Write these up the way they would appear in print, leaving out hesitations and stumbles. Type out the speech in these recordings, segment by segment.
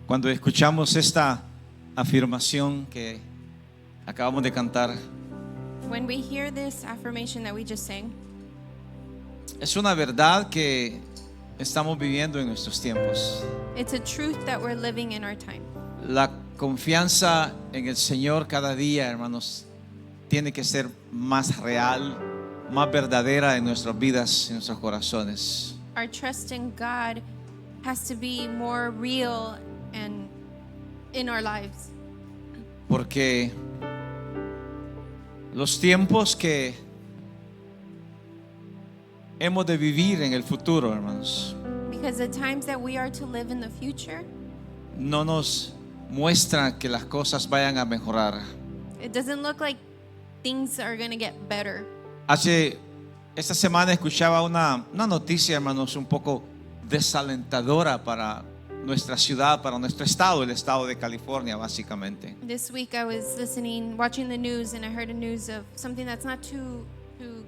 Cuando escuchamos esta afirmación que acabamos de cantar, When we hear this affirmation that we just sang, es una verdad que estamos viviendo en nuestros tiempos. it's a truth that we're living in our time. La confianza en el Señor cada día, hermanos, tiene que ser más real, más verdadera en nuestras vidas, en nuestros corazones. Our trust in God has to be more real and in our lives. Porque los tiempos que hemos de vivir en el futuro, hermanos, Because the times that we are to live in the future, no nos muestran que las cosas vayan a mejorar. it doesn't look like things are going to get better. Esta semana escuchaba una noticia, hermanos, un poco desalentadora para nuestra ciudad, para nuestro estado, el estado de California, básicamente. This week I was watching the news, and I heard a news of something that's not too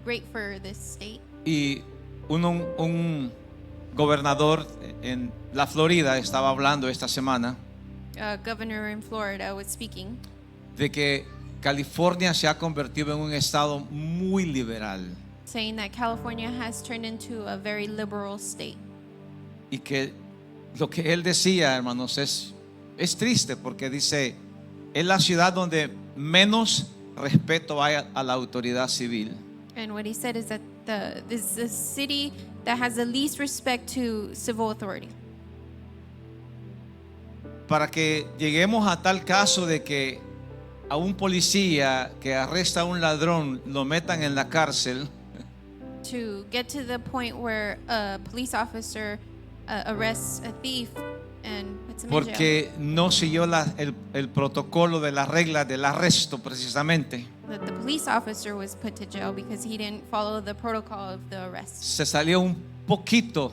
great for this state. Y un gobernador en la Florida estaba hablando esta semana A governor in Florida was speaking de que California se ha convertido en un estado muy liberal saying that California has turned into a very liberal state. y que lo que él decía, hermanos, es triste porque dice, es la ciudad donde menos respeto hay a la autoridad civil. And what he said is that this is the city that has the least respect to civil authority. Para que lleguemos a tal caso de que a un policía que arresta a un ladrón lo metan en la cárcel, To get to the point where a police officer arrests a thief and puts him in jail porque no siguió el protocolo de las reglas del arresto precisamente. that the police officer was put to jail because he didn't follow the protocol of the arrest. Se salió un poquito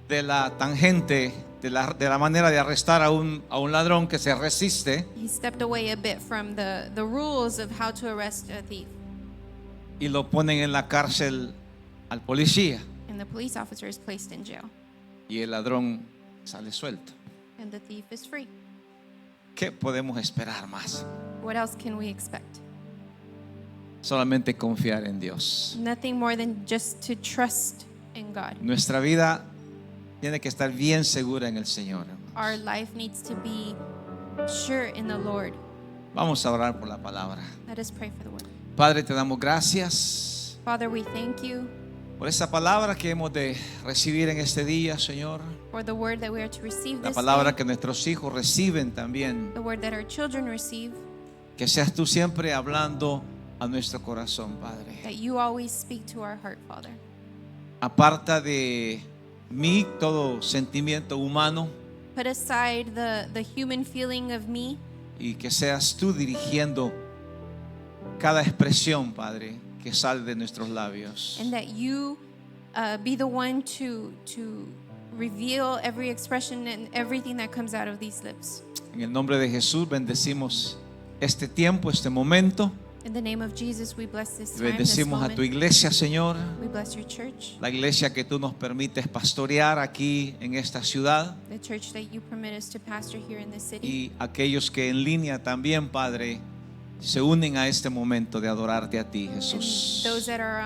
de la tangente de la manera de arrestar a un ladrón que se resiste He stepped away a bit from the rules of how to arrest a thief, y lo ponen en la cárcel al policía and the police officer is placed in jail, y el ladrón sale suelto. and the thief is free. ¿Qué podemos esperar más? What else can we expect? Solamente confiar en Dios. Nothing more than just to trust in God. Nuestra vida tiene que estar bien segura en el Señor. Our life needs to be sure in the Lord. Vamos a orar por la palabra. Let us pray for the word. Padre, te damos gracias Father, we thank you por esa palabra que hemos de recibir en este día, Señor. for the word that we are to receive La this palabra day, que nuestros hijos reciben también. the word that our children receive, Que seas tú siempre hablando a nuestro corazón, Padre. that you always speak to our heart, Father. Aparta de mí todo sentimiento humano Put aside the human feeling of me, y que seas tú dirigiendo cada expresión, Padre, que sale de nuestros labios. and that you be the one to reveal every expression and everything that comes out of these lips. En el nombre de Jesús bendecimos este tiempo, este momento. In the name of Jesus, we bless this time, this Bendecimos a tu moment. iglesia, Señor. We bless your church, La iglesia que tú nos permites pastorear aquí en esta ciudad. the church that you permit us to pastor here in this city, Y aquellos que en línea también, Padre, se unen a este momento de adorarte a ti, and Jesús. those that are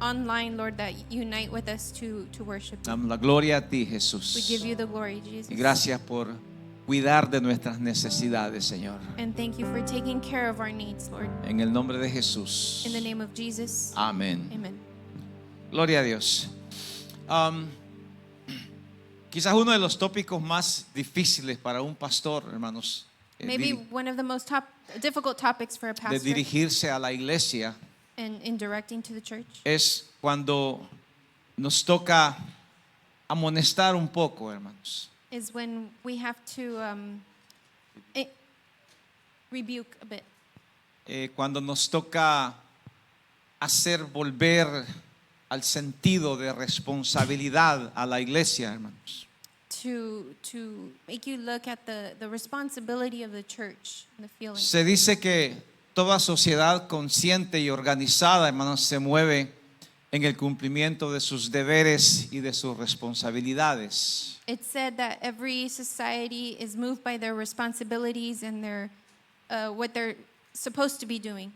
online, Lord, that unite with us to worship you. Damos la gloria a ti, We Jesús. give you the glory, Jesus. Y gracias por cuidar de nuestras necesidades, Señor. And thank you for taking care of our needs, Lord. En el nombre de Jesús. In the name of Jesus, Amén. amen. Gloria a Dios. Quizás uno de los tópicos más difíciles para un pastor, hermanos, Maybe one of the most difficult topics for a de pastor dirigirse a la iglesia in directing to the church es cuando nos toca amonestar un poco, hermanos. is when we have to rebuke a bit. Cuando nos toca hacer volver al sentido de responsabilidad a la iglesia, hermanos. To make you look at the responsibility of the church and the feeling. Se dice que toda sociedad consciente y organizada, hermanos, se mueve en el cumplimiento de sus deberes y de sus responsabilidades. It said that every society is moved by their responsibilities and their what they're supposed to be doing.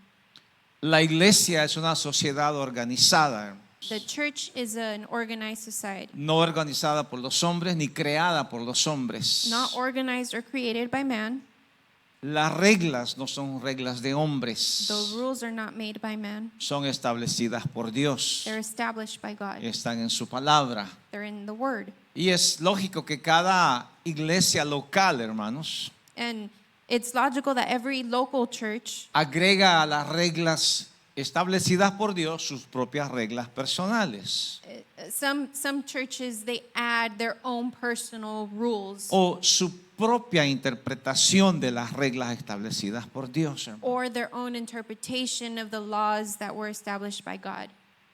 La iglesia es una sociedad organizada, The church is an organized society, no organizada por los hombres ni creada por los hombres. not organized or created by man. Las reglas no son reglas de The hombres, rules are not made by man. son establecidas por Dios, They're established by God. están en su palabra. They're in the Word. Y es lógico que cada iglesia local, hermanos, And it's logical that every local church agrega a las reglas establecidas por Dios sus propias reglas personales some churches they add their own personal rules o su propia interpretación de las reglas establecidas por Dios, hermano. or their own interpretation of the laws that were established by God.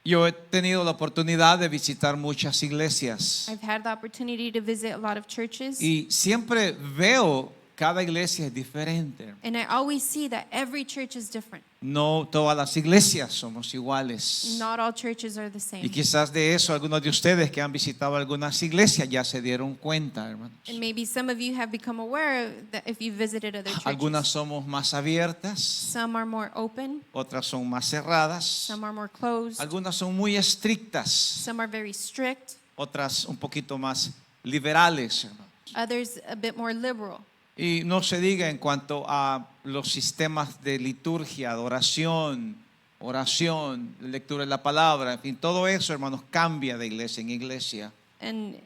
Yo he tenido la oportunidad de visitar muchas iglesias I've had the opportunity to visit a lot of churches, y siempre veo cada iglesia es diferente. and I always see that every church is different. No todas las iglesias somos iguales. Not all churches are the Y same. quizás de eso algunos de ustedes que han visitado algunas iglesias ya se dieron cuenta, hermanos. And maybe some of you have become aware that if you visited other Algunas churches. somos más abiertas, Some are more open, otras son más cerradas, some are more closed, algunas son muy estrictas, some are very strict, otras un poquito más liberales, hermanos. others a bit more liberal. Y no se diga en cuanto a los sistemas de liturgia, adoración, oración, lectura de la palabra, en fin, todo eso, hermanos, cambia de iglesia en iglesia. And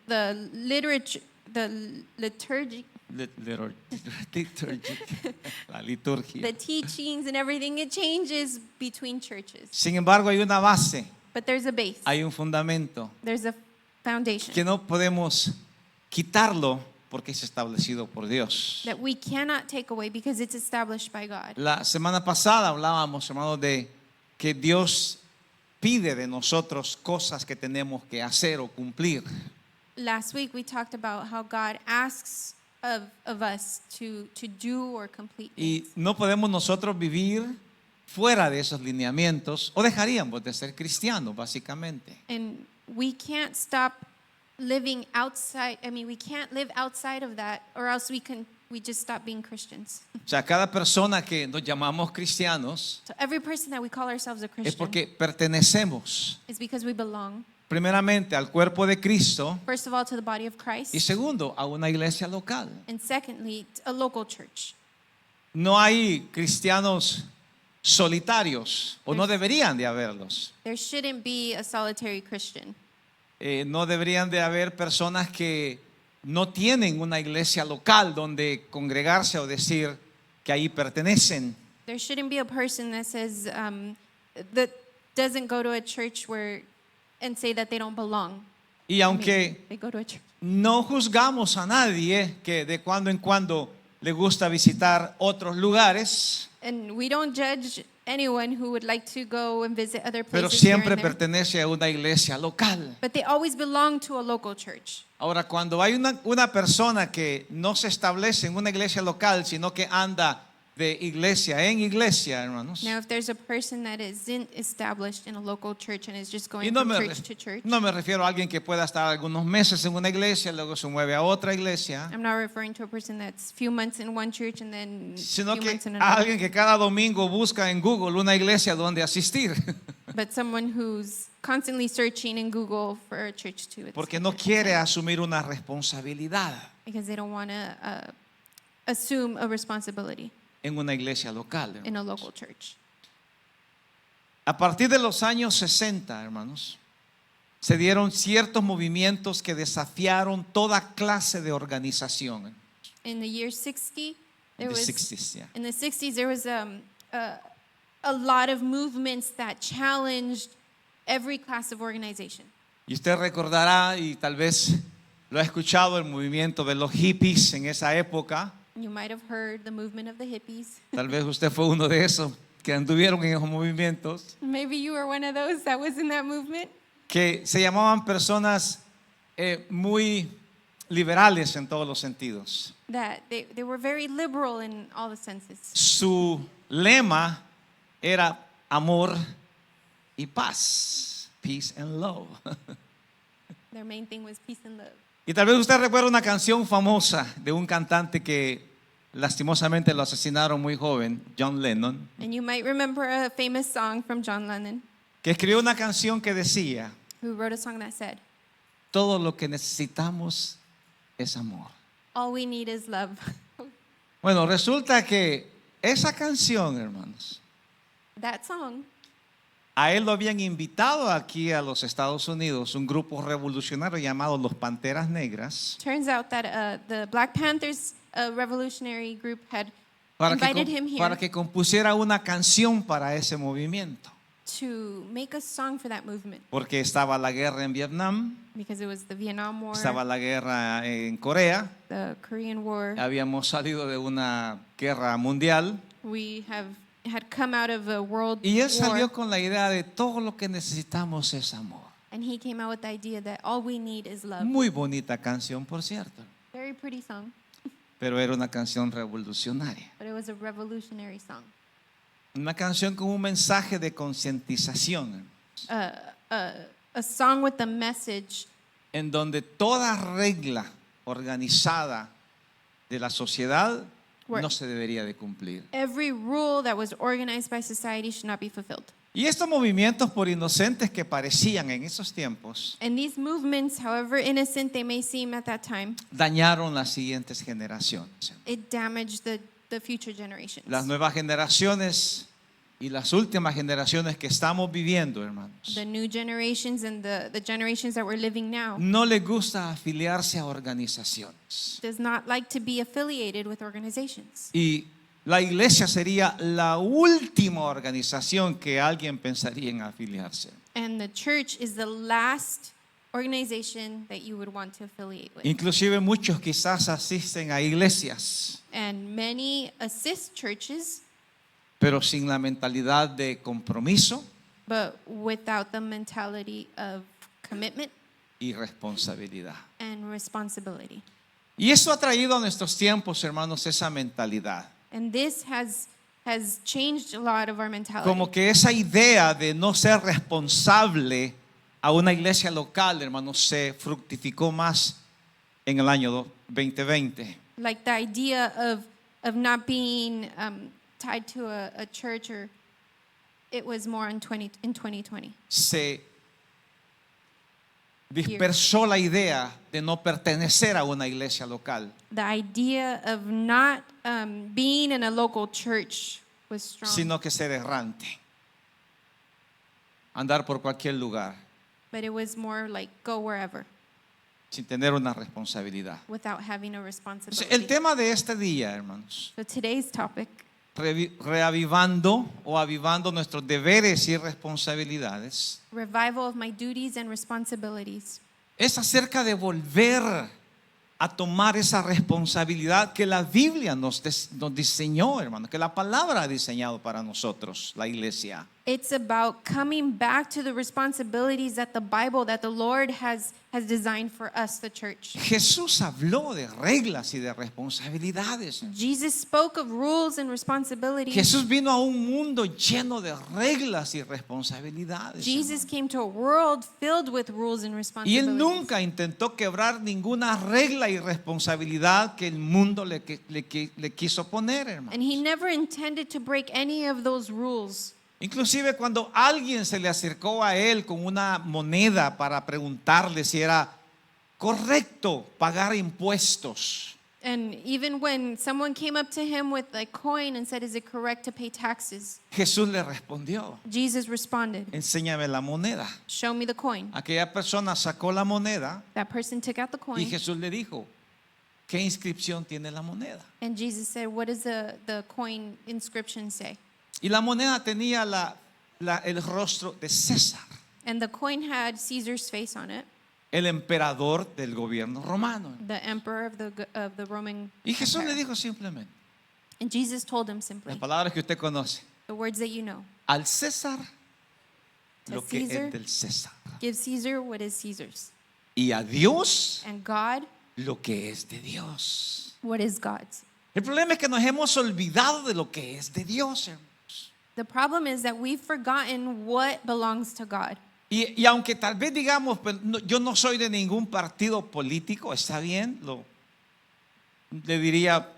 the literature, the liturgy, La liturgia. the teachings and everything, it changes between churches. Sin embargo, hay una base, But there's a base, hay un fundamento there's a foundation que no podemos quitarlo porque es establecido por Dios. that we cannot take away because it's established by God. La semana pasada hablábamos, hermanos, de que Dios pide de nosotros cosas que tenemos que hacer o cumplir. Last week we talked about how God asks of us to do or complete Y things. no podemos nosotros vivir fuera de esos lineamientos o dejaríamos de ser cristianos, básicamente. And we can't stop living outside. I mean, we can't live outside of that, or else we just stop being Christians. O sea, cada persona que nos llamamos cristianos So every person that we call ourselves a es Christian porque pertenecemos is because we belong, primeramente al cuerpo de Cristo first of all, to the body of Christ, y segundo a una iglesia local. and secondly, to a local church. No hay cristianos solitarios o no deberían de haberlos. There shouldn't be a solitary Christian. No deberían de haber personas que no tienen una iglesia local donde congregarse o decir que ahí pertenecen. There shouldn't be a person that says that doesn't go to a church and say that they don't belong. Y aunque They go to a church. no juzgamos a nadie que de cuando en cuando le gusta visitar otros lugares, And we don't judge anyone who would like to go and visit other pero places here siempre and there. pertenece a una iglesia local. But they always belong to a local church. Ahora, cuando hay una persona que no se establece en una iglesia local, sino que anda de iglesia en iglesia, hermanos. Now, if there's a person that isn't established in a local church and is just Y going no from me, church to church, no me refiero a alguien que pueda estar algunos meses en una iglesia, luego se mueve a otra iglesia, I'm not referring to a person that's few months in one church and then sino few que months in a another. alguien que cada domingo busca en Google una iglesia donde asistir, But someone who's constantly searching in Google for a church to attend. porque no quiere asumir una responsabilidad Because they don't want to assume a responsibility en una iglesia local. in a local church. A partir de los años 60, hermanos, se dieron ciertos movimientos que desafiaron toda clase de organización. In the year 60, In there the was 60s, yeah. in the 60s there was a lot of movements that challenged every class of organization. Y usted recordará, y tal vez lo ha escuchado, el movimiento de los hippies en esa época. You might have heard the movement of the hippies. Tal vez usted fue uno de esos que anduvieron en esos movimientos, Maybe you were one of those that was in that movement. que se llamaban personas muy liberales en todos los sentidos. That they were very liberal in all the senses. Su lema era amor y paz. peace and love. Their main thing was peace and love. Y tal vez usted recuerda una canción famosa de un cantante que lastimosamente lo asesinaron muy joven, John Lennon, And you might remember a famous song from John Lennon, que escribió una canción que decía, who wrote a song that said, todo lo que necesitamos es amor. all we need is love. Bueno, resulta que esa canción, hermanos, That song, a él lo habían invitado aquí a los Estados Unidos, un grupo revolucionario llamado los Panteras Negras, turns out that the Black Panthers revolutionary group had para invited him here para que compusiera una canción para ese movimiento. to make a song for that movement Porque estaba la guerra en Vietnam, because it was the Vietnam War, estaba la guerra en Corea, the Korean War. habíamos salido de una guerra mundial We had come out of a world y él war, salió con la idea de todo lo que necesitamos es amor. and he came out with the idea that all we need is love. Muy bonita canción, por cierto, Very pretty song, pero era una canción revolucionaria. but it was a revolutionary song. Una canción con un mensaje de concientización, A song with the message en donde toda regla organizada de la sociedad no se debería de cumplir. every rule that was organized by society should not be fulfilled. Y estos movimientos, por inocentes que parecían en esos tiempos, And these movements, however innocent they may seem at that time, dañaron las siguientes generaciones. it damaged the future generations. Las nuevas generaciones y las últimas generaciones que estamos viviendo, hermanos, The new generations and the generations that we're living now no les gusta afiliarse a organizaciones. does not like to be affiliated with organizations. Y la iglesia sería la última organización que alguien pensaría en afiliarse. And the church is the last organization that you would want to affiliate with. Inclusive muchos quizás asisten a iglesias, And many assist churches, pero sin la mentalidad de compromiso but without the mentality of commitment y responsabilidad. and responsibility. Y eso ha traído a nuestros tiempos, hermanos, esa mentalidad. And this has changed a lot of our mentality. Como que esa idea de no ser responsable a una iglesia local, hermanos, se fructificó más en el año 2020. Like the idea of not being tied to a church, or it was more in 2020. Se dispersó la idea de no pertenecer a una iglesia local. The idea of not being in a local church was strong. Sino que ser errante, andar por cualquier lugar But it was more like go wherever sin tener una responsabilidad. without having a Entonces, responsibility. el tema de este día, hermanos, So today's topic, reavivando o avivando nuestros deberes y responsabilidades, revival of my duties and responsibilities, es acerca de volver a tomar esa responsabilidad que la Biblia nos diseñó, hermanos, que la palabra ha diseñado para nosotros, la iglesia. it's about coming back to the responsibilities that the Bible, that the Lord has designed for us, the church. Jesús habló de reglas y de responsabilidades. Jesus spoke of rules and responsibilities. Jesús vino a un mundo lleno de reglas y responsabilidades. Jesus came to a world filled with rules and Y responsibilities. él nunca intentó quebrar ninguna regla y responsabilidad que el mundo le quiso poner, hermano. And he never intended to break any of those rules. Inclusive cuando alguien se le acercó a él con una moneda para preguntarle si era correcto pagar impuestos, And even when someone came up to him with a coin and said, "Is it correct to pay taxes?" Jesús le respondió, Jesus responded, enséñame la moneda. "Show me the coin." Aquella persona sacó la moneda That person took out the y coin, Jesús le dijo, ¿qué inscripción tiene la moneda? and Jesus said, "What does the coin inscription say?" Y la moneda tenía el rostro de César, And the coin had Caesar's face on it, el emperador del gobierno romano. the emperor of the Roman Y Jesús le Empire. dijo simplemente, And Jesus told him simply, las palabras que usted conoce, the words that you know: al César To lo que Caesar. es del César "Give Caesar what is Caesar's, y a Dios and God lo que es de Dios. what is God's." El problema es que nos hemos olvidado de lo que es de Dios, hermanos. The problem is that we've forgotten what belongs to God. Y aunque tal vez digamos, pues, yo no soy de ningún partido político, está bien, le diría,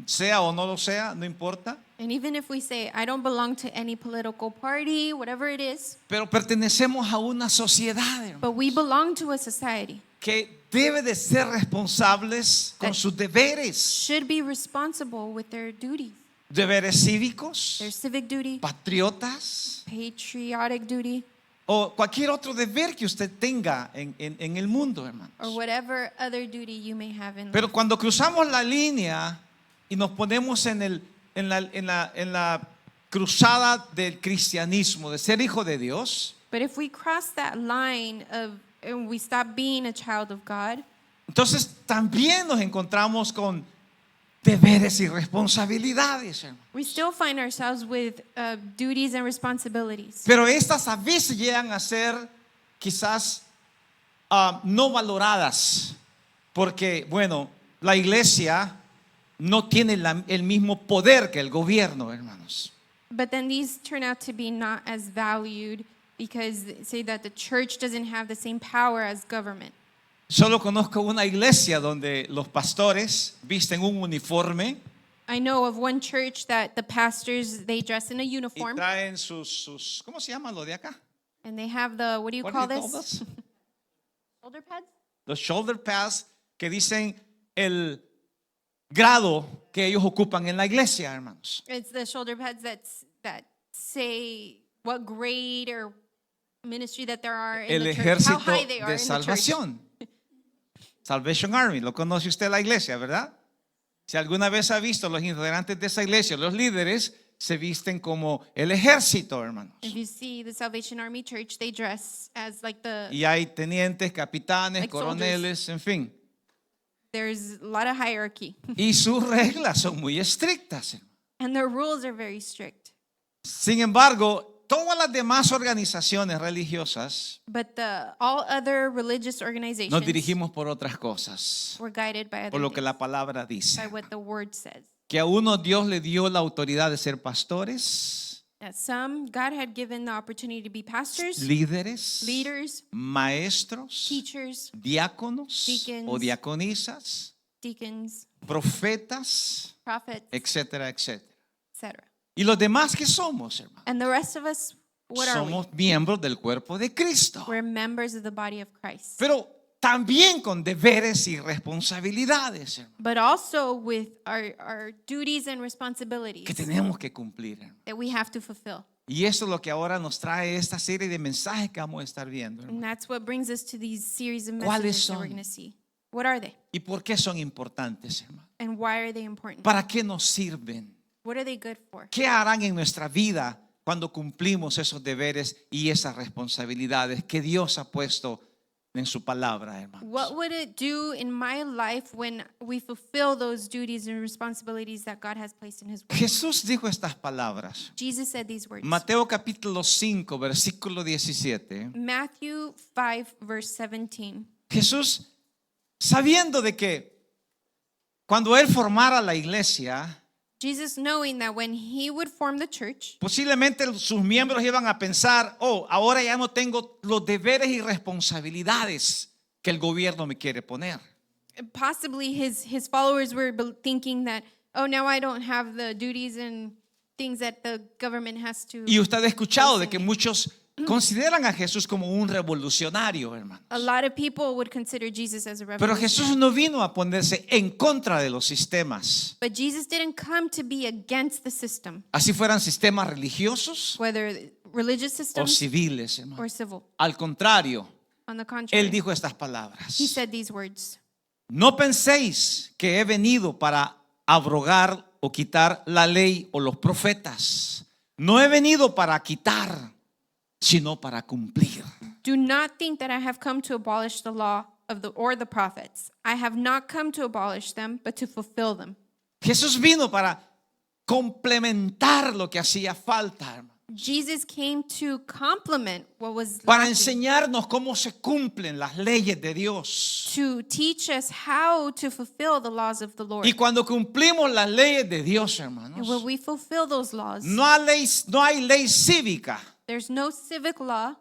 sea o no lo sea, no importa. And even if we say, I don't belong to any political party, whatever it is, Pero pertenecemos a una sociedad, hermano, but we belong to a society que debe de ser responsables con sus deberes. should be responsible with their duties, Deberes cívicos, their civic duty, patriotas patriotic duty, o cualquier otro deber que usted tenga en el mundo, hermanos. or whatever other duty you may have in Pero life. cuando cruzamos la línea y nos ponemos en la cruzada del cristianismo, de ser hijo de Dios, But if we cross that line and we stop being a child of God, entonces también nos encontramos con deberes y responsabilidades, hermano. we still find ourselves with duties and responsibilities. Pero estas a veces llegan a ser quizás no valoradas, porque, bueno, la iglesia no tiene el mismo poder que el gobierno, hermanos. But then these turn out to be not as valued because they say that the church doesn't have the same power as government. Solo conozco una iglesia donde los pastores visten un uniforme I know of one church that the pastors, they dress in a y uniform traen sus ¿cómo se llama lo de acá? and they have the, what do you What call do you call this? this? Shoulder pads? Los shoulder pads que dicen el grado que ellos ocupan en la iglesia, hermanos. It's the shoulder pads that say what grade or ministry that there are in El the church, how ejército high they are de in the church. salvación. Salvation Army, lo conoce usted la iglesia, ¿verdad? Si alguna vez ha visto los integrantes de esa iglesia, los líderes se visten como el ejército, hermanos. If you see the Salvation Army Church, they dress as like the, Y hay tenientes, capitanes, Like coroneles, en fin. there's a lot of hierarchy. Y sus reglas son muy estrictas, hermano. And their rules are very strict. Sin embargo, todas las demás organizaciones religiosas But all other religious nos organizations dirigimos por otras cosas, were guided by por other lo que things, la palabra by dice. what the word says. Que a uno Dios le dio la autoridad de ser pastores, That some, God had given the opportunity to be pastors, líderes, leaders, maestros, teachers, diáconos deacons, o diaconisas, deacons, profetas, prophets, etcétera, etcétera. etc. Y los demás que somos, hermano, And the rest of us, what are we? somos miembros del cuerpo de Cristo, We're members of the body of Christ. pero también con deberes y responsabilidades, hermano, But also with our duties and responsibilities que tenemos que cumplir, hermano. that we have to fulfill. Y eso es lo que ahora nos trae esta serie de mensajes que vamos a estar viendo, hermano. And that's what brings us to these series of ¿Cuáles messages that son? we're going to see. What are they? ¿Y por qué son importantes, hermano? And why are they important? ¿Para qué nos sirven? What are they good for? ¿Qué harán en nuestra vida cuando cumplimos esos deberes y esas responsabilidades que Dios ha puesto en su palabra, hermanos? What would it do in my life when we fulfill those duties and responsibilities that God has placed in His Word? Jesús dijo estas palabras. Jesus said these words. Mateo capítulo 5, versículo 17. Matthew 5, verse 17. Jesús, sabiendo de que cuando Él formara la iglesia, Jesus, knowing that when He would form the church, posiblemente sus miembros iban a pensar, oh, ahora ya no tengo los deberes y responsabilidades que el gobierno me quiere poner. possibly his followers were thinking that, oh, now I don't have the duties and things that the government has to. Y usted ha escuchado de que muchos consideran a Jesús como un revolucionario, hermano. A lot of people would consider Jesus as a Pero revolutionary. Jesús no vino a ponerse en contra de los sistemas, But Jesus didn't come to be against the system, así fueran sistemas religiosos whether religious o systems civiles, hermano. or civil. Al contrario, On the Él contrary, dijo estas palabras. He said these words. No penséis que he venido para abrogar o quitar la ley o los profetas. No he venido para quitar, sino para cumplir. Do not think that I have come to abolish the law or the prophets. I have not come to abolish them, but to fulfill them. Jesús vino para complementar lo que hacía falta, hermano. Jesus came to complement what was Para lacking, enseñarnos cómo se cumplen las leyes de Dios. to teach us how to fulfill the laws of the Lord. Y cuando cumplimos las leyes de Dios, And hermanos, when we fulfill those laws, no hay ley cívica, there's no civic law,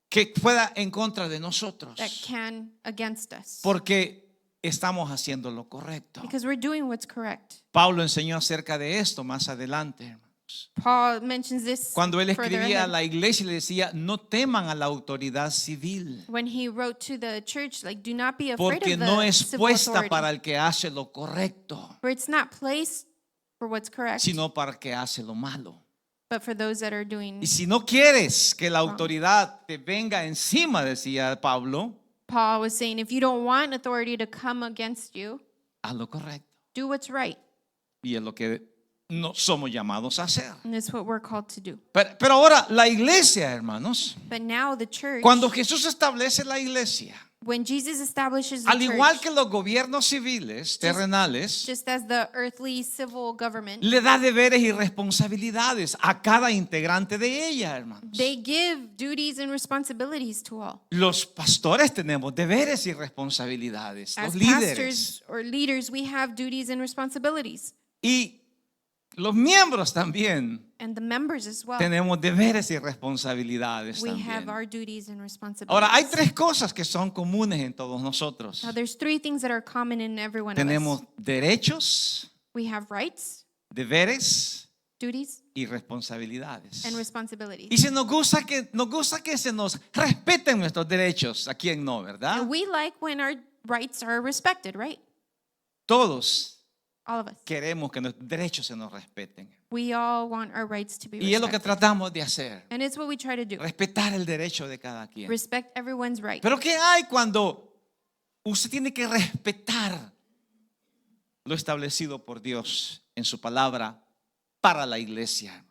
que pueda en contra de nosotros, that can against us. porque estamos haciendo lo correcto. Because we're doing what's correct. Pablo enseñó acerca de esto más adelante, hermanos. Paul mentions this Cuando él further escribía a ahead. la iglesia, le decía: no teman a la autoridad civil, When he wrote to the church, like, do not be afraid porque of the no es civil puesta authority, para el que hace lo correcto, for it's not placed for what's correct, sino para el que hace lo malo. but for those that are doing. Y si no quieres que la autoridad te venga encima, decía Pablo, Paul was saying, if you don't want authority to come against you, haz lo correcto. do what's right. Y es lo que no somos llamados a hacer. And that's what we're called to do. Pero ahora, la iglesia, hermanos, But now the church, cuando Jesús establece la iglesia, when Jesus establishes the al igual church, que los gobiernos civiles, terrenales, just as the earthly civil government, le da deberes y responsabilidades a cada integrante de ella, hermanos. they give duties and responsibilities to all. Los pastores tenemos deberes y responsabilidades, As los líderes. pastors or leaders, we have duties and responsibilities. Y los miembros también And the members as well. tenemos deberes y responsabilidades We have también. our duties and responsibilities. Ahora, hay tres cosas que son comunes en todos nosotros. Now, there's three things that are common in every one of Tenemos us. derechos, We have rights, deberes duties, y responsabilidades. and responsibilities. Y nos gusta que se nos respeten nuestros derechos. ¿A quién no, verdad? And we like when our rights are respected, right? Todos All of us. queremos que nuestros derechos se nos respeten. We all want our rights to be Y es lo que respected. tratamos de hacer. And it's what we try to do. Respetar el derecho de cada quien. Respect everyone's right. Pero ¿qué hay cuando usted tiene que respetar lo establecido por Dios en su palabra para la iglesia?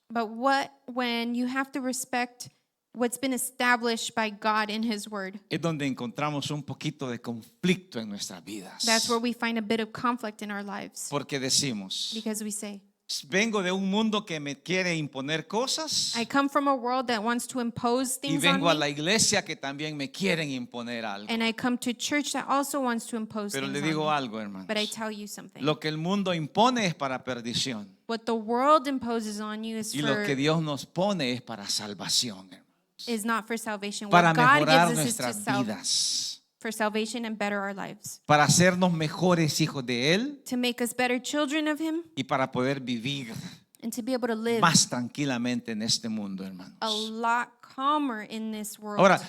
But what when you have to respect what's been established by God in His Word? Es donde encontramos un poquito de conflicto en nuestras vidas. That's where we find a bit of conflict in our lives. Porque decimos, Because we say, vengo de un mundo que me quiere imponer cosas I come from a world that wants to impose y things on vengo a la me. iglesia que también me quieren imponer algo. And I come to church that also wants to impose Pero things le digo on me. algo, hermanos. But I tell you something. Lo que el mundo impone es para perdición What the world imposes on you is y lo que Dios nos pone es para salvación, hermanos. is not for salvation. Para What God mejorar gives us is nuestras vidas, for salvation and better our lives. para hacernos mejores hijos de Él To make us better children of Him y para poder vivir and to be able to live más tranquilamente en este mundo, a hermanos. lot calmer in this world. Ahora,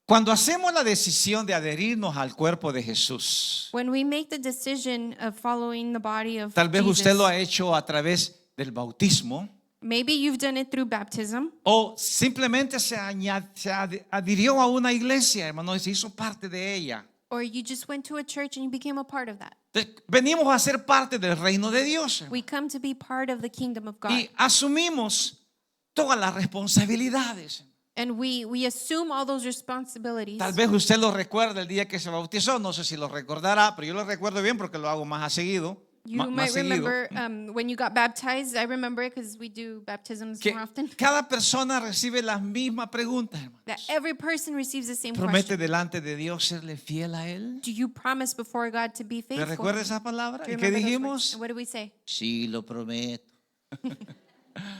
cuando hacemos la decisión de adherirnos al cuerpo de Jesús, When we make the decision of following the body of tal vez Jesus, usted lo ha hecho a través del bautismo maybe you've done it through baptism, o simplemente se adhirió a una iglesia, hermano, y se hizo parte de ella. or you just went to a church and you became a part of that. Venimos a ser parte del reino de Dios, hermano, We come to be part of the kingdom of God. y asumimos todas las responsabilidades. And we assume all those responsibilities. Tal vez usted lo recuerda el día que se bautizó, no sé si lo recordará, pero yo lo recuerdo bien porque lo hago más seguido. You Más might seguido. remember when you got baptized. I remember it because we do baptisms Que more often. cada persona recibe las mismas preguntas, hermano. That every person receives the same ¿Promete question. delante de Dios serle fiel a Él? Do you promise before God to be ¿Le faithful? recuerda esa palabra? Do ¿Y you qué remember those words? dijimos? And what do we say? Sí, lo prometo.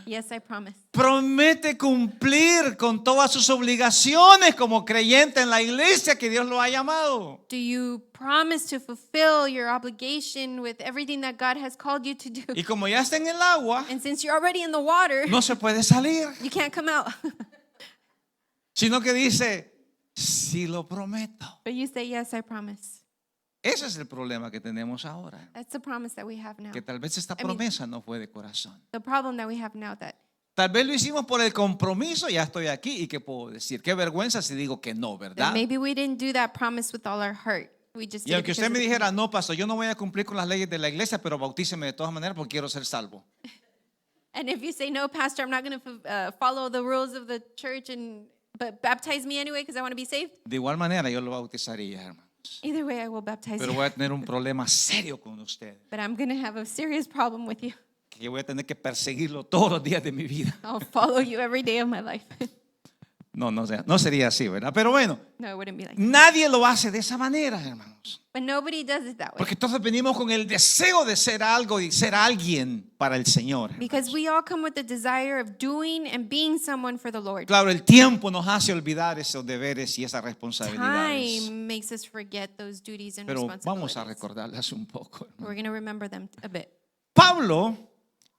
Yes, I promise. Promete cumplir con todas sus obligaciones como creyente en la iglesia que Dios lo ha llamado. Do you promise to fulfill your obligation with everything that God has called you to do? Y como ya está en el agua, And since you're already in the water, no se puede salir, you can't come out. sino que dice, sí lo prometo. But you say, yes, I promise. Ese es el problema que tenemos ahora. That's the promise that we have now. Que tal vez esta I mean- promesa no fue de corazón. The problem that we have now that Tal vez lo hicimos por el compromiso, ya estoy aquí y qué puedo decir. Qué vergüenza si digo que no, ¿verdad? maybe we didn't do that promise with all our heart. We just Y did it aunque because usted of me the dijera, no, pastor, yo no voy a cumplir con las leyes de la iglesia, pero bautíceme de todas maneras porque quiero ser salvo. And if you say, no, Pastor, I'm not going to follow the rules of the church, but baptize me anyway because I want to be saved. De igual manera yo lo bautizaría, hermanos. Either way, I will baptize Pero you. voy a tener un problema serio con usted. But I'm going to have a serious problem with you. Que yo voy a tener que perseguirlo todos los días de mi vida. I'll follow you every day of my life. No sería así, ¿verdad? Pero bueno, No, it wouldn't be like that. nadie lo hace de esa manera, hermanos. But nobody does it that way. Porque todos venimos con el deseo de ser algo y ser alguien para el Señor. Because we all come with the desire of doing and being someone for the Lord. Claro, el tiempo nos hace olvidar esos deberes y esas responsabilidades. Time makes us forget those duties and Pero vamos a responsibilities. recordarlas un poco. We're going to remember them a bit. Pablo,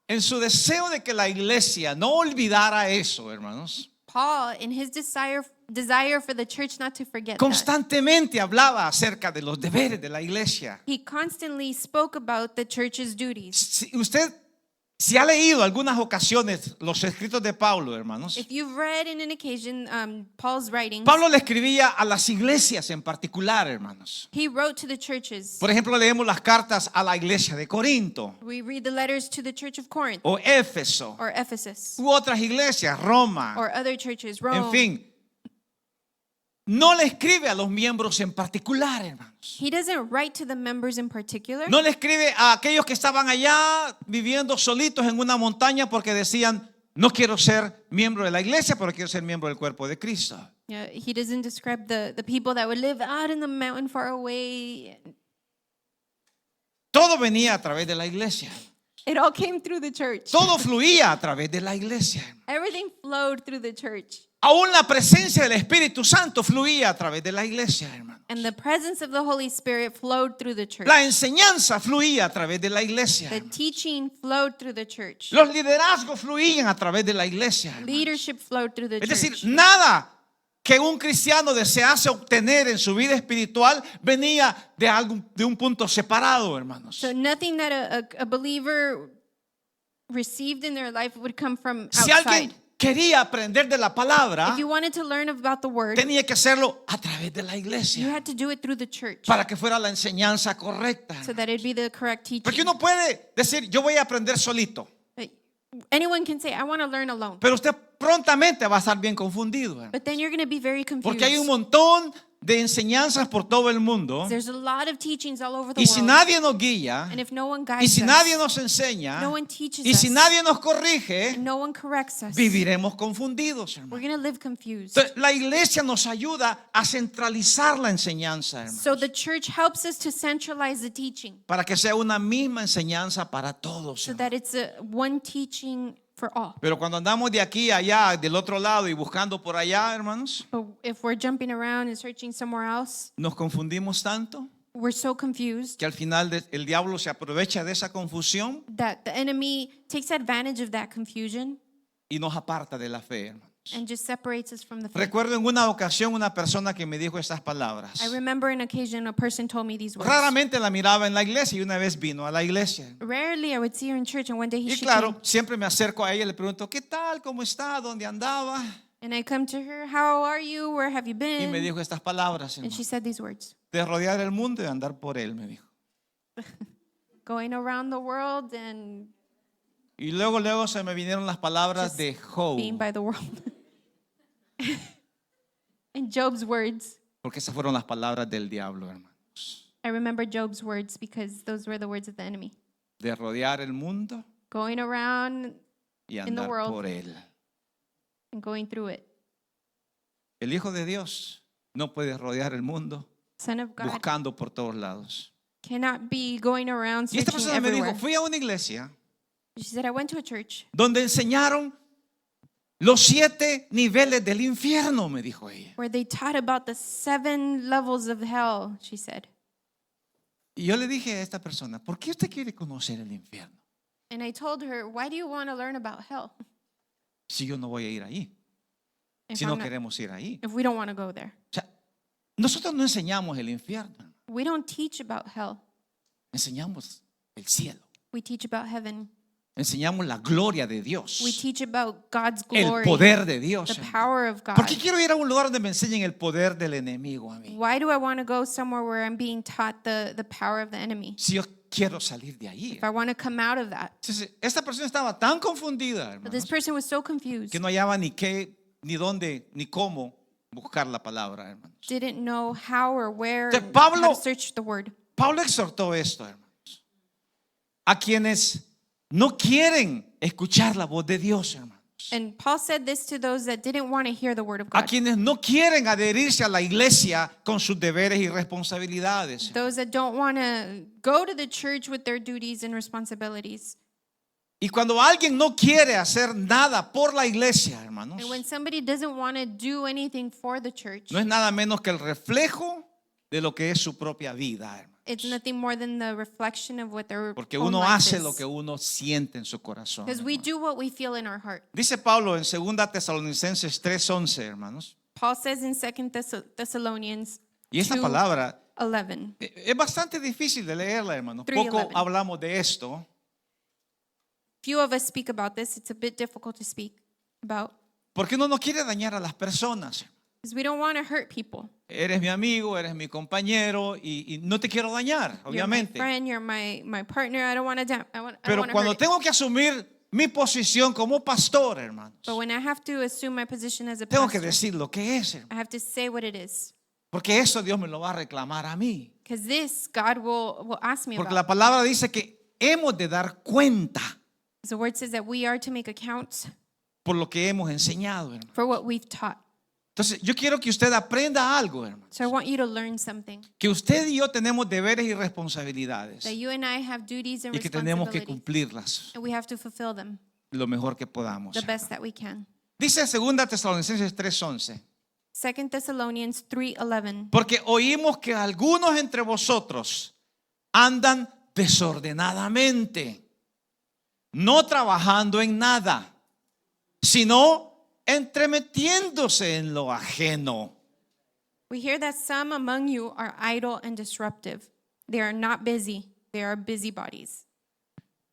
en su deseo de que la iglesia no olvidara eso, hermanos, Paul, in his desire for the church not to forget that, constantemente hablaba acerca de los deberes de la iglesia. he constantly spoke about the church's duties. Si ha leído algunas ocasiones los escritos de Pablo, hermanos, If you've read in an occasion Paul's writings, Pablo le escribía a las iglesias en particular, hermanos. he wrote to the churches. Por ejemplo, leemos las cartas a la iglesia de Corinto We read the letters to the church of Corinth o Éfeso or Ephesus u otras iglesias, Roma, or other churches, Rome. en fin. No le escribe a los miembros en particular, hermanos. He doesn't write to the members in particular. No le escribe a aquellos que estaban allá viviendo solitos en una montaña porque decían, no quiero ser miembro de la iglesia, pero quiero ser miembro del cuerpo de Cristo. Yeah, he doesn't describe the people that would live out in the mountain far away. Todo venía a través de la iglesia. It all came through the church. Todo fluía a través de la iglesia. Everything flowed through the church. Aún la presencia del Espíritu Santo fluía a través de la iglesia, hermano. And the presence of the Holy Spirit flowed through the church. La enseñanza fluía a través de la iglesia. The teaching flowed through the church. Los liderazgos fluían a través de la iglesia, hermano. Leadership flowed through the Es decir, church. nada que un cristiano desease obtener en su vida espiritual venía de un punto separado, hermanos. So nothing that a believer received in their life would come from Si outside. alguien quería aprender de la palabra, If you wanted to learn about the word, tenía que hacerlo a través de la you iglesia had to do it through the church para que fuera la enseñanza correcta. so that it'd be the correct Porque teaching. uno puede decir, yo voy a aprender solito, Anyone can say, I want to learn alone. pero usted prontamente va a estar bien confundido, hermano. But then you're going to be very confused. Porque hay un montón de enseñanzas por todo el mundo. There's a lot of teachings all over the Y si world. nadie nos guía, And if no one y guides si us, nadie nos enseña, no one teaches y si us, nadie nos corrige, and no one corrects us, viviremos confundidos, we're hermano. going to live confused. Entonces, la iglesia nos ayuda a centralizar la enseñanza, hermano, So the church helps us to centralize the teaching para que sea una misma enseñanza para todos, so hermano. that it's one teaching for all. Pero cuando andamos de aquí a allá, del otro lado y buscando por allá, hermanos, But if we're jumping around and searching somewhere else, nos confundimos tanto we're so confused que al final el diablo se aprovecha de esa confusión that the enemy takes advantage of that confusion y nos aparta de la fe, hermanos. and just separates us from the faith. Recuerdo en una ocasión una persona que me dijo estas palabras. I remember an occasion a person told me these words. Raramente la miraba en la iglesia y una vez vino a la iglesia. Rarely I would see her in church, and one day Y she claro, came. siempre me acerco a ella y le pregunto, ¿qué tal? ¿Cómo está? ¿Dónde andaba? And I come to her, how are you? Where have you Y me been? dijo estas palabras, And hermano. she said these words, De rodear el mundo y de andar por él, me dijo. going around the world and Y luego se me vinieron las palabras Just de Job, being by the world. And Job's words, porque esas fueron las palabras del diablo, hermanos. I remember Job's words because those were the words of the enemy. De rodear el mundo Going around y In the andar world. por él. and going through it. El Hijo de Dios no puede rodear el mundo Son of God buscando por todos lados. cannot be going around Y esta searching persona me everywhere. dijo, fui a una iglesia She said, I went to a church donde enseñaron los 7 niveles del infierno, me dijo ella. where they taught about the 7 levels of hell, she said. Y yo le dije a esta persona, ¿por qué usted quiere conocer el infierno And I told her, why do you want to learn about hell si yo no voy a ir ahí? if, Si no I'm not- queremos ir ahí. if we don't want to go there? O sea, nosotros no enseñamos el infierno, We don't teach about hell. enseñamos el cielo. We teach about heaven. Enseñamos la gloria de Dios, We teach about God's el glory, poder de Dios. the power of God. ¿Por qué quiero ir a un lugar donde me enseñen el poder del enemigo a mí? Why do I want to go somewhere where I'm being taught the power of the enemy? Si yo quiero salir de ahí. If I want to come out of that. Entonces, esta persona estaba tan confundida, But this hermanos, person was so confused, que no hallaba ni qué, ni dónde, ni cómo buscar la palabra, hermanos. didn't know how or where, De and Pablo- how to search the word. Pablo exhortó esto, hermanos, a quienes no quieren escuchar la voz de Dios, hermanos. And Paul said this to those that didn't want to hear the word of A God. quienes no quieren adherirse a la iglesia con sus deberes y responsabilidades. Those that don't want to go to the church with their duties and responsibilities. Y cuando alguien no quiere hacer nada por la iglesia, hermanos, And when somebody doesn't want to do anything for the church, no es nada menos que el reflejo de lo que es su propia vida, hermanos. it's nothing more than the reflection of what their Porque own uno life hace is. lo que uno siente en su corazón. Because we do what we feel in our heart. Dice Pablo en 2 Tesalonicenses 3:11, hermanos. Paul says in 2 Thessalonians Y esta 2, palabra 11. es bastante difícil de leerla, hermanos. 3:11. Poco hablamos de esto. Few of us speak about this. It's a bit difficult to speak about Porque uno no quiere dañar a las personas. because we don't want to hurt people. Eres mi amigo, eres mi compañero y no te quiero dañar, You're my obviamente. friend, you're my partner. I don't want to I don't Pero want to cuando hurt it. tengo que asumir mi posición como pastor, hermanos, But when I have to assume my position as a tengo que pastor, decir lo que es, hermano. I have to say what it is. Porque eso Dios me lo va a reclamar a mí. Because this God will ask me Porque about. la palabra dice que hemos de dar cuenta The word says that we are to make accounts por lo que hemos enseñado, hermano. for what we've taught. Entonces, yo quiero que usted aprenda algo, hermano. So I want you to learn something. Que usted y yo tenemos deberes y responsabilidades That you and I have duties and y que tenemos que responsibilities. cumplirlas And we have to fulfill them lo mejor que podamos. the best that we can. Dice 2 Tesalonicenses 3:11. 2 Thessalonians 3:11. Porque oímos que algunos entre vosotros andan desordenadamente, no trabajando en nada, sino entremetiéndose en lo ajeno. We hear that some among you are idle and disruptive. They are not busy. They are busybodies.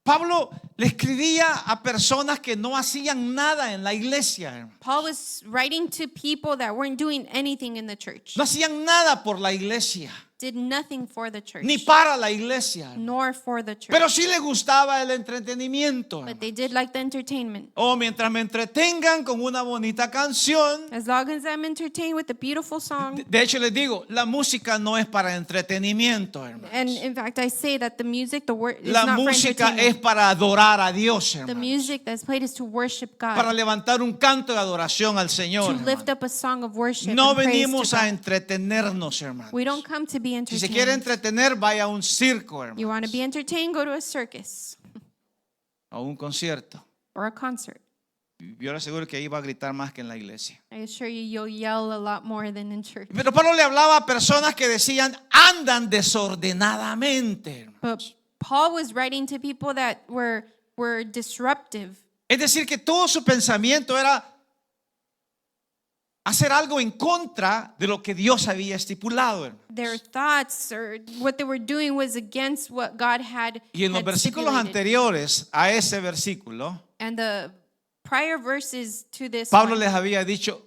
Pablo le escribía a personas que no hacían nada en la iglesia, hermano. Paul was writing to people that weren't doing anything in the church. No hacían nada por la iglesia, Did nothing for the church. ni para la iglesia, hermano. Nor for the church. Pero sí le gustaba el entretenimiento, But hermano. they did like the entertainment. O mientras me entretengan con una bonita canción. As long as I'm entertained with a beautiful song. De hecho, les digo, la música no es para entretenimiento, hermano. And in fact, I say that the music, the word is La not for música es entertainment. para adorar a Dios, The hermano. music that's played is to worship God. Para levantar un canto de adoración al To Señor, lift hermano. up a song of worship No and praise venimos to a God. entretenernos, hermano. We don't come to be Si se quiere entertained. entretener, vaya a un circo, You want to hermano. be entertained, go to a circus A un concierto. or a concert. Yo le aseguro que ahí va a gritar más que en la iglesia. I assure you, you'll yell a lot more than in church. Pero Pablo le hablaba a personas que decían, andan desordenadamente, hermano. But Paul was writing to people that were disruptive. Es decir, que todo su pensamiento era hacer algo en contra de lo que Dios había estipulado, hermano. Their thoughts or what they were doing was against what God had, Y en los had versículos stipulated. anteriores a ese versículo, And the prior verses to this Pablo one, les había dicho,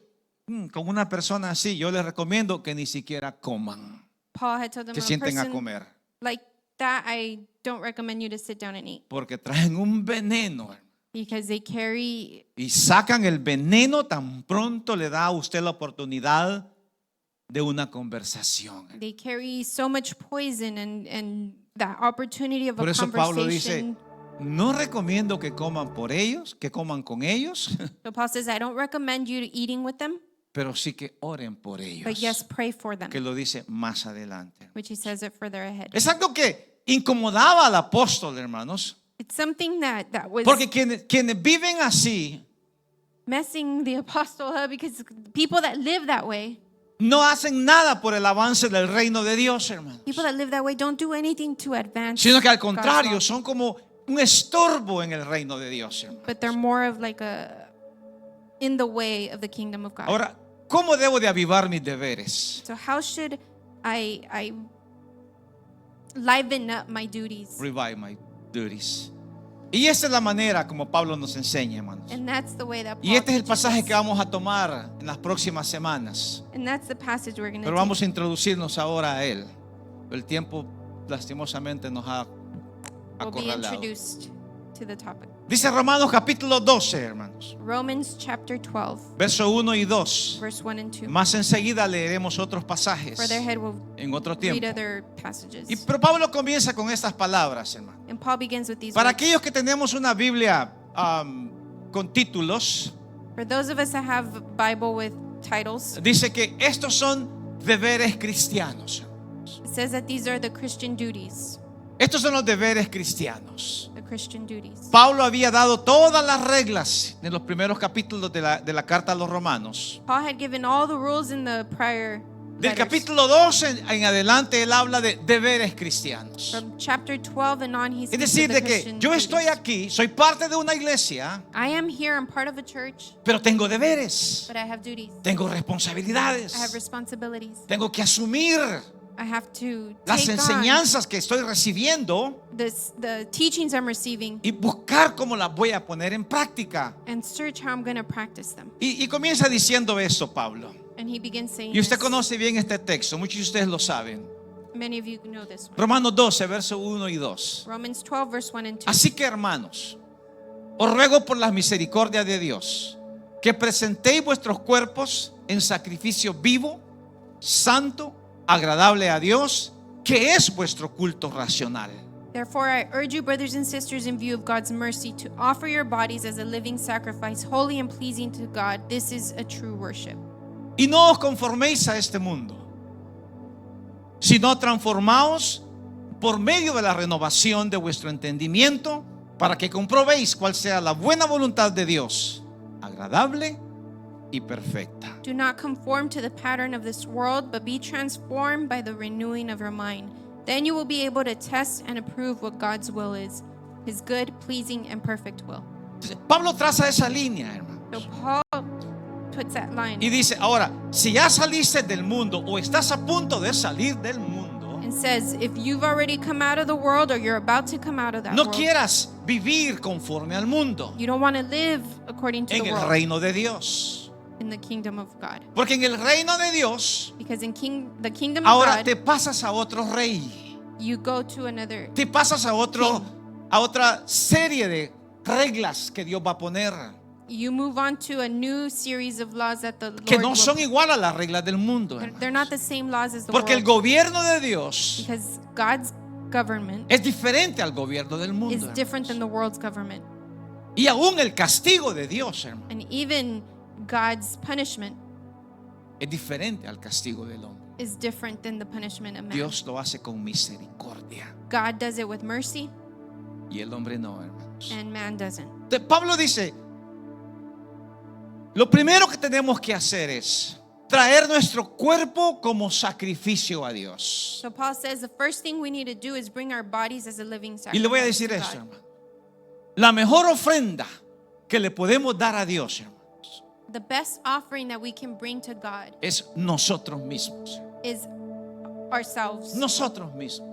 con una persona así, yo les recomiendo que ni siquiera coman, Paul had told them, que a sienten a person comer, like that, I don't recommend you to sit down and eat porque traen un veneno, hermano. because they carry, Y sacan el veneno tan pronto le da a usted la oportunidad de una conversación. they carry so much poison and that opportunity of Por a eso Pablo dice, conversation. no recomiendo que coman por ellos, que coman con ellos, So Paul says, I don't recommend you eating with them, pero sí que oren por ellos. but yes, pray for them, Que lo dice más adelante. which he says it further ahead. Es algo que incomodaba al apóstol, hermanos, It's something that was porque quienes viven así messing the apostle up because people that live that way, no hacen nada por el avance del reino de Dios, hermanos, people that live that way don't do anything to advance, sino que al God's contrario law, son como un estorbo en el reino de Dios, hermanos. but they're more of like a in the way of the kingdom of God. Ahora, ¿cómo debo de avivar mis deberes? So how should I liven up my duties? Revive my duties. Y esa es la manera como Pablo nos enseña, hermanos. And that's the way that Paul Y este es el teaches pasaje us. que vamos a tomar en las próximas semanas. And that's the passage we're going to Pero take. vamos a introducirnos ahora a él. El tiempo lastimosamente nos ha We'll be acorralado. introduced to the topic. Dice Romanos capítulo 12, hermanos, Romans chapter 12, verso 1 y 2. verse 1 and 2. Más enseguida leeremos otros pasajes Further ahead, we'll en otro read tiempo. other passages. Pero Pablo comienza con estas palabras, hermano. And Paul begins with these Para words. aquellos que tenemos una Biblia con títulos, For those of us that have Bible with titles, dice que estos son deberes cristianos. it says that these are the Christian duties. Estos son los deberes cristianos. The Christian duties. Pablo había dado todas las reglas en los primeros capítulos de la carta a los romanos. Paul had given all the rules in the prior Del letters. capítulo 2 en adelante él habla de deberes cristianos. From chapter 12 and on, he Es speaks decir, of the de que Christian yo estoy duties. aquí, soy parte de una iglesia, I am here, I'm part of a church, pero tengo deberes, but I have duties. tengo I have responsabilidades, responsibilities. tengo que asumir I have to las take on enseñanzas que estoy recibiendo the teachings I'm receiving y buscar cómo las voy a poner en práctica. and search how I'm going to practice them. Y comienza diciendo eso Pablo. And he begins saying Y usted this. conoce bien este texto, muchos de ustedes lo saben. Many of you know this one. Romanos 12, verso 1 y 2. Romans 12, verse 1 and 2. Así que hermanos, os ruego por las misericordias de Dios que presentéis vuestros cuerpos en sacrificio vivo, santo, agradable a Dios, que es vuestro culto racional. Therefore, I urge you, brothers and sisters, in view of God's mercy, to offer your bodies as a living sacrifice, holy and pleasing to God. This is a true worship. Y no os conforméis a este mundo, sino transformaos por medio de la renovación de vuestro entendimiento, para que comprobéis cuál sea la buena voluntad de Dios, agradable y perfecta. Do not conform to the pattern of this world, but be transformed by the renewing of your mind. Then you will be able to test and approve what God's will is, his good, pleasing, and perfect will. Pablo traza esa línea, hermano. So Paul puts that line Y dice, ahora, si ya saliste del mundo o estás a punto de salir del mundo, and says, if you've already come out of the world or you're about to come out of that no world, quieras vivir conforme al mundo you don't want to live according to en the el world reino de Dios. in the kingdom of God. Porque en el reino de Dios, Because in the kingdom of ahora God, te pasas a otro rey, you go to another, te pasas a otra serie de reglas que Dios va a poner, you move on to a new series of laws that the que Lord no will, son igual a las reglas del mundo, they're not hermanos. the same laws as the Porque el world. gobierno de Dios Because God's government es diferente al gobierno del mundo, is different than hermanos. the world's government. Y aún el castigo de Dios, hermano, And even God's punishment es diferente al castigo del hombre. is different than the punishment of man. Dios lo hace con misericordia God does it with mercy y el hombre no, hermanos. and man doesn't. Pablo dice, lo primero que tenemos que hacer es traer nuestro cuerpo como sacrificio a Dios. So Paul says the first thing we need to do is bring our bodies as a living Y le voy a sacrifice decir to esto, God. hermano. La mejor ofrenda que le podemos dar a Dios, hermanos, The best offering that we can bring to God es nosotros mismos. is ourselves. Nosotros mismos.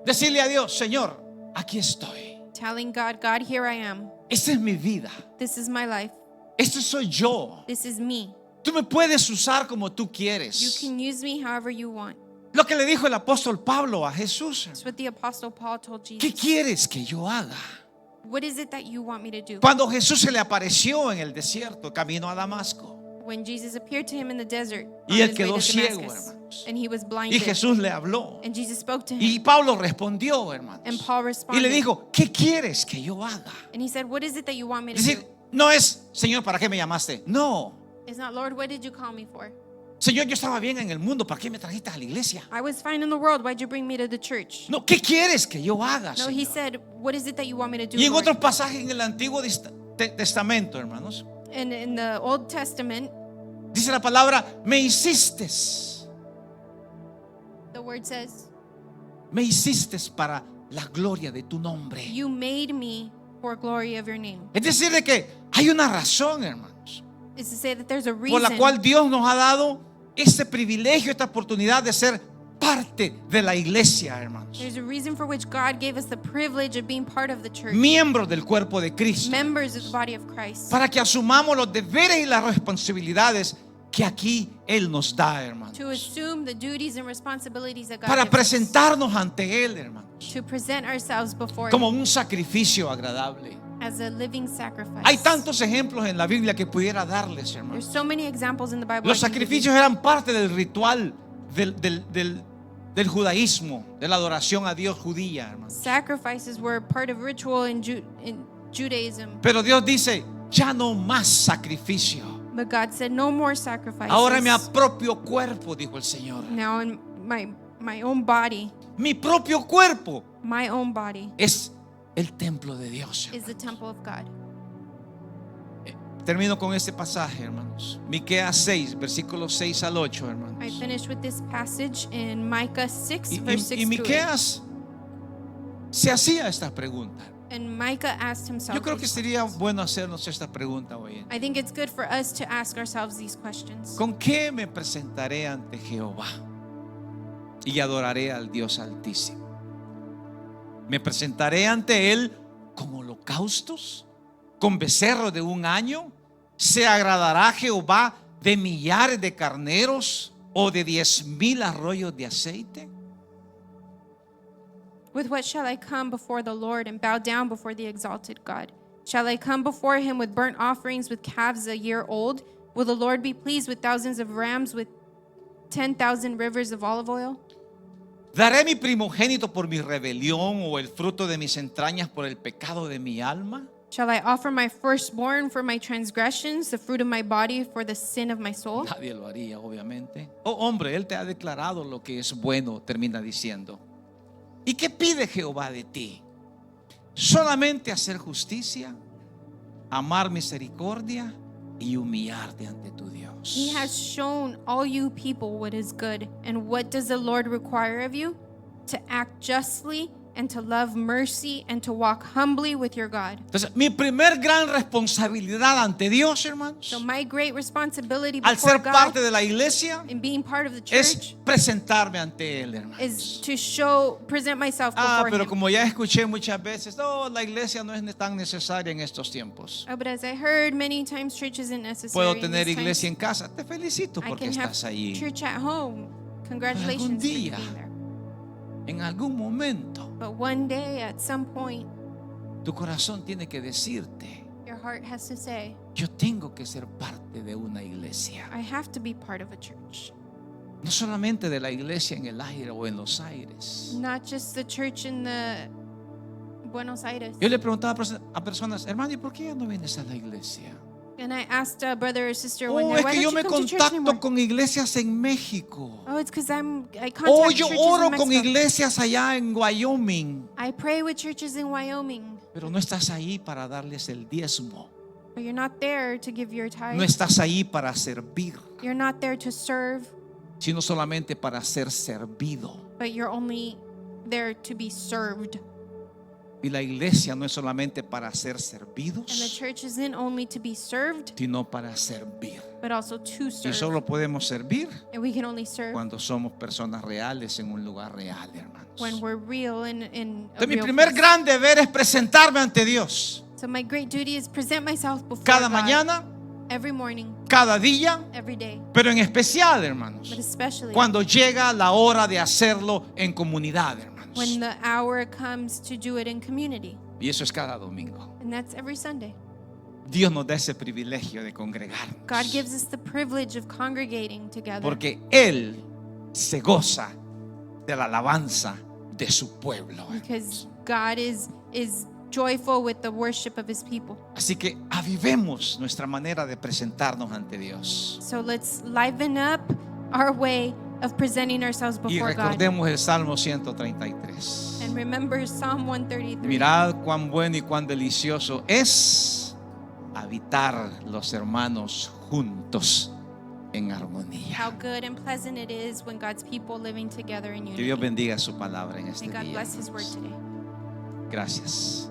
Decirle a Dios, Señor, aquí estoy. Telling God, God, here I am. Esta es mi vida. This is my life. Este soy yo. This is me. Tú me puedes usar como tú You quieres. can use me however you want. Lo que le dijo el apóstol Pablo a Jesús. That's what the Apostle Paul told ¿Qué Jesus. quieres que yo haga? What is it that you want me to do? Cuando Jesús se le apareció en el desierto, camino a Damasco, When Jesus appeared to him in the desert on y él his way quedó to ciego, Damascus, hermanos. and he was Y blinded, Jesús le habló. and Jesus spoke to him, Y Pablo respondió, hermanos. and Paul Y responded, le dijo, ¿qué quieres que yo haga? and he said, what is it that you want me to Es decir, do? no es, Señor, ¿para qué me llamaste? No. It's not, Lord, what did you call me for? Señor, yo estaba bien en el mundo, ¿para qué me trajiste a la iglesia? I was fine in the world. Why'd you bring me to the church? No, ¿qué quieres que yo haga, No, he Señor? said, what is it that you want me to do? Y en Lord? otros pasajes en el Antiguo Testamento, hermanos, And in the Old Testament, dice la palabra, me hiciste the word says, para la gloria de tu nombre. you made me for glory of your name. Es decir, de que hay una razón, hermanos, It's to say that there's a por la reason cual Dios nos ha dado este privilegio, esta oportunidad de ser parte de la iglesia, hermanos. There's a reason for which God gave us the privilege of being part of the church, Miembros del cuerpo de Cristo. members of the body of Christ, Para que asumamos los deberes y las responsabilidades que aquí Él nos da, hermanos. to assume the duties and responsibilities that God Para gives us, presentarnos ante Él, hermanos, to present ourselves before como Him un sacrificio agradable. as a living sacrifice. Hay tantos ejemplos en la Biblia que pudiera darles, There's hermanos. so many examples in the Bible. Los I can give you. sacrificios eran parte del ritual del judaísmo, de la adoración a Dios judía, hermanos. Sacrifices were part of ritual in Judaism. Pero Dios dice, ya no más sacrificio. But God said, no more sacrifices. Ahora mi propio cuerpo, dijo el Señor. Now in my own body, Mi propio cuerpo my own body es el templo de Dios. is the temple of God. Termino con este pasaje, hermanos. Miqueas 6, versículos 6 al 8, hermanos. I finished with this passage in Micah 6, Y verse 6 to 8. Miqueas se hacía esta pregunta. And Micah asked himself Yo creo que these sería questions. bueno hacernos esta pregunta hoy. I think it's good for us to ask ourselves these questions. ¿Con qué me presentaré ante Jehová y adoraré al Dios Altísimo? ¿Me presentaré ante Él con holocaustos? ¿Con becerro de un año? ¿Se agradará Jehová de millares de carneros o de 10,000 arroyos de aceite? With what shall I come before the Lord and bow down before the exalted God? Shall I come before him with burnt offerings, with calves a year old? Will the Lord be pleased with thousands of rams, with 10,000 rivers of olive oil? ¿Daré mi primogénito por mi rebelión o el fruto de mis entrañas por el pecado de mi alma? Shall I offer my firstborn for my transgressions, the fruit of my body for the sin of my soul? Nadie lo haría, obviamente. Oh, hombre, Él te ha declarado lo que es bueno, termina diciendo. ¿Y qué pide Jehová de ti? Solamente hacer justicia, amar misericordia y humillarte ante tu Dios. He has shown all you people what is good. And what does the Lord require of you? To act justly and to love mercy and to walk humbly with your God. Entonces, mi primer gran responsabilidad ante Dios, hermanos, So my great responsibility al before ser parte God de la iglesia, in being part of the es church presentarme ante Él, hermanos. is to present myself Ah, before pero him. como ya escuché muchas veces, no, la iglesia no es tan necesaria en estos tiempos. Oh, but as I heard many times, church isn't necessary. Puedo in tener these times. iglesia en casa. Te felicito I porque can have estás allí. church at home. Congratulations for you día. being there. En algún momento, But one day, at some point, tu corazón tiene que decirte, your heart has to say, yo tengo que ser parte de una iglesia. I have to be part of a church. No solamente de la iglesia en el aire o en los aires. Not just the church in the Buenos Aires. Yo le preguntaba a personas, hermano, ¿y por qué ya no vienes a la iglesia? And I asked a brother or sister one Oh, day, es why que yo don't me you come to church anymore? contacto con iglesias en México. Oh, it's because I contact Oh, yo churches oro in con Mexico. iglesias allá en Wyoming. I pray with churches in Wyoming. Pero no estás ahí para darles el diezmo. But you're not there to give your tithe. No estás ahí para servir, You're not there to serve, sino solamente para ser servido. but you're only there to be served. Y la iglesia no es solamente para ser And the servidos, church isn't only to be served, sino para servir. but also to Y serve. solo podemos servir And we can only serve cuando somos personas reales en un lugar real, hermanos. when we're real in a Entonces, mi real primer place. gran deber es presentarme ante Dios So my great duty is present myself before cada God mañana, every morning, cada día, every day, pero en especial, hermanos, but especially cuando llega la hora de hacerlo en comunidad, hermanos. when the hour comes to do it in community. Y eso es cada domingo. And that's every Sunday. Dios nos da ese privilegio de God congregarnos, gives us the privilege of congregating together porque Él se goza de la alabanza de su pueblo. because God is joyful with the worship of his people. Así que avivemos nuestra manera de presentarnos ante Dios So let's liven up our way of presenting ourselves y before God. recordemos el Salmo 133. And remember Psalm 133. Mirad cuán bueno y cuán delicioso es habitar los hermanos juntos en armonía. How good and pleasant it is when God's people living together in Que unity. Dios bendiga su palabra en este May God día. bless his word today. Gracias.